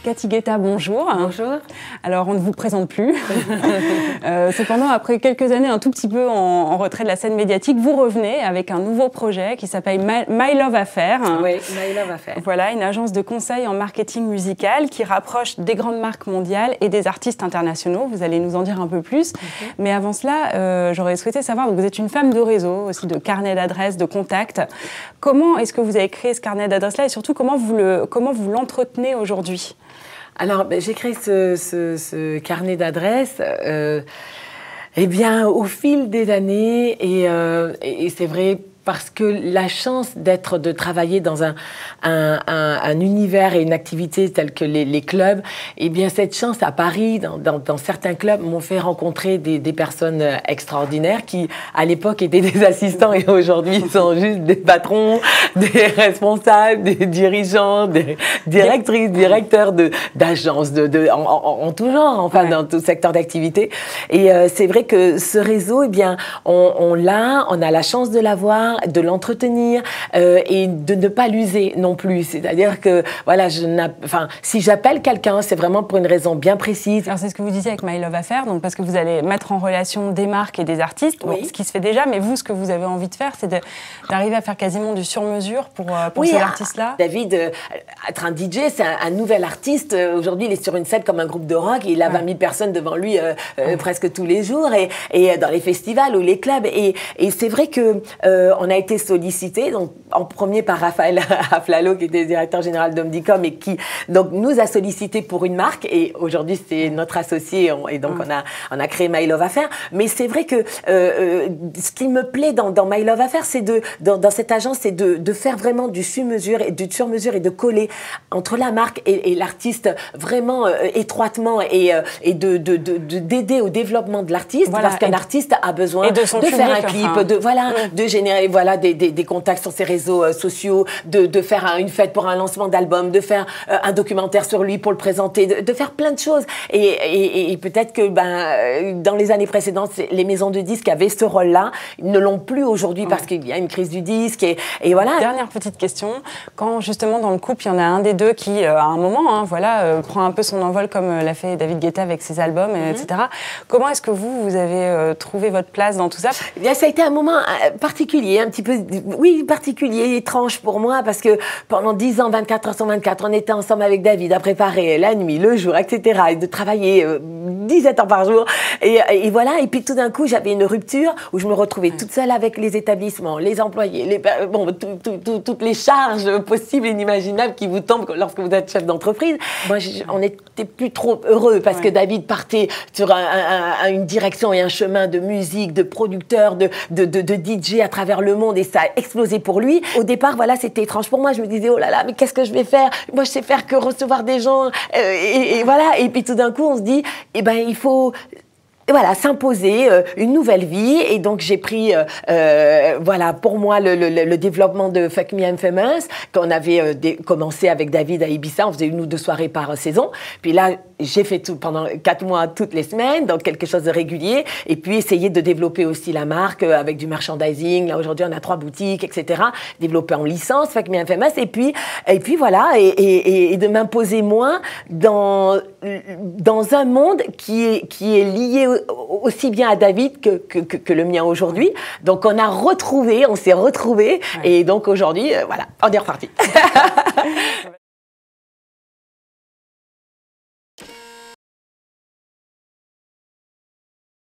Cathy Guetta, bonjour. Bonjour. Alors, on ne vous présente plus. Cependant, après quelques années un tout petit peu en retrait de la scène médiatique, vous revenez avec un nouveau projet qui s'appelle My Love Affair. Oui, My Love Affair. Voilà, une agence de conseil en marketing musical qui rapproche des grandes marques mondiales et des artistes internationaux. Vous allez nous en dire un peu plus. Mais avant cela, j'aurais souhaité savoir, vous êtes une femme de réseau, aussi de carnet d'adresses, de contacts. Comment est-ce que vous avez créé ce carnet d'adresses-là et surtout comment vous l'entretenez aujourd'hui? Alors, j'ai créé ce carnet d'adresses eh bien, au fil des années et c'est vrai parce que la chance de travailler dans un univers et une activité telle que les clubs, eh bien cette chance à Paris, dans certains clubs, m'ont fait rencontrer des personnes extraordinaires qui, à l'époque, étaient des assistants et aujourd'hui sont juste des patrons, des responsables, des dirigeants, des directrices, directeurs d'agences, en tout genre, enfin, dans tout secteur d'activité. Et c'est vrai que ce réseau, eh bien, on a la chance de l'avoir, de l'entretenir et de ne pas l'user non plus. C'est-à-dire que, voilà, si j'appelle quelqu'un, c'est vraiment pour une raison bien précise. Alors, c'est ce que vous disiez avec My Love Affair, donc parce que vous allez mettre en relation des marques et des artistes, oui. Bon, ce qui se fait déjà, mais vous, ce que vous avez envie de faire, c'est d'arriver à faire quasiment du sur-mesure pour oui, ces artistes-là. David, être un DJ, c'est un nouvel artiste. Aujourd'hui, il est sur une scène comme un groupe de rock et il a 20 000 personnes devant lui presque tous les jours et dans les festivals ou les clubs. Et c'est vrai que on a été sollicité, donc en premier par Raphaël Aflalo, qui était directeur général d'Omnicom et qui donc nous a sollicité pour une marque. Et aujourd'hui, c'est notre associé et donc on a créé My Love Affair. Mais c'est vrai que ce qui me plaît dans My Love Affair, c'est dans cette agence, c'est de faire vraiment du sur-mesure et de coller entre la marque et l'artiste vraiment étroitement et d'aider au développement de l'artiste, voilà, parce qu'un artiste a besoin de faire un clip, de générer des contacts sur ses réseaux sociaux, de faire une fête pour un lancement d'album, de faire un documentaire sur lui pour le présenter, de faire plein de choses. Et peut-être que dans les années précédentes, les maisons de disques avaient ce rôle-là, ils ne l'ont plus aujourd'hui parce qu'il y a une crise du disque et voilà. Dernière petite question, quand justement dans le couple, il y en a un des deux qui, à un moment, prend un peu son envol comme l'a fait David Guetta avec ses albums, etc. Comment est-ce que vous avez trouvé votre place dans tout ça? Eh bien, ça a été un moment particulier, un petit peu, particulier, étrange pour moi, parce que pendant 10 ans, 24 heures sur 24, on était ensemble avec David à préparer la nuit, le jour, etc., et de travailler 17 heures par jour. Et voilà, et puis tout d'un coup, j'avais une rupture où je me retrouvais toute seule avec les établissements, les employés, toutes les charges possibles et inimaginables qui vous tombent lorsque vous êtes chef d'entreprise. Moi, on n'était plus trop heureux parce que David partait sur une direction et un chemin de musique, de producteur, de DJ à travers le monde et ça a explosé pour lui. Au départ, voilà, c'était étrange pour moi. Je me disais, oh là là, mais qu'est-ce que je vais faire? Moi, je sais faire que recevoir des gens. Et voilà. Et puis tout d'un coup, on se dit, il faut... Voilà, s'imposer une nouvelle vie. Et donc, j'ai pris, pour moi, le développement de Fuck Me I'm Famous, qu'on avait commencé avec David à Ibiza. On faisait 1 ou 2 soirées par saison. Puis là, j'ai fait tout pendant 4 mois, toutes les semaines, donc quelque chose de régulier. Et puis, essayer de développer aussi la marque avec du merchandising. Là, aujourd'hui, on a 3 boutiques, etc. Développer en licence, Fuck Me I'm Famous. Et puis voilà, et de m'imposer moins dans un monde qui est lié aussi bien à David que le mien aujourd'hui. Donc, on s'est retrouvés. Et donc, aujourd'hui, voilà, on est reparti.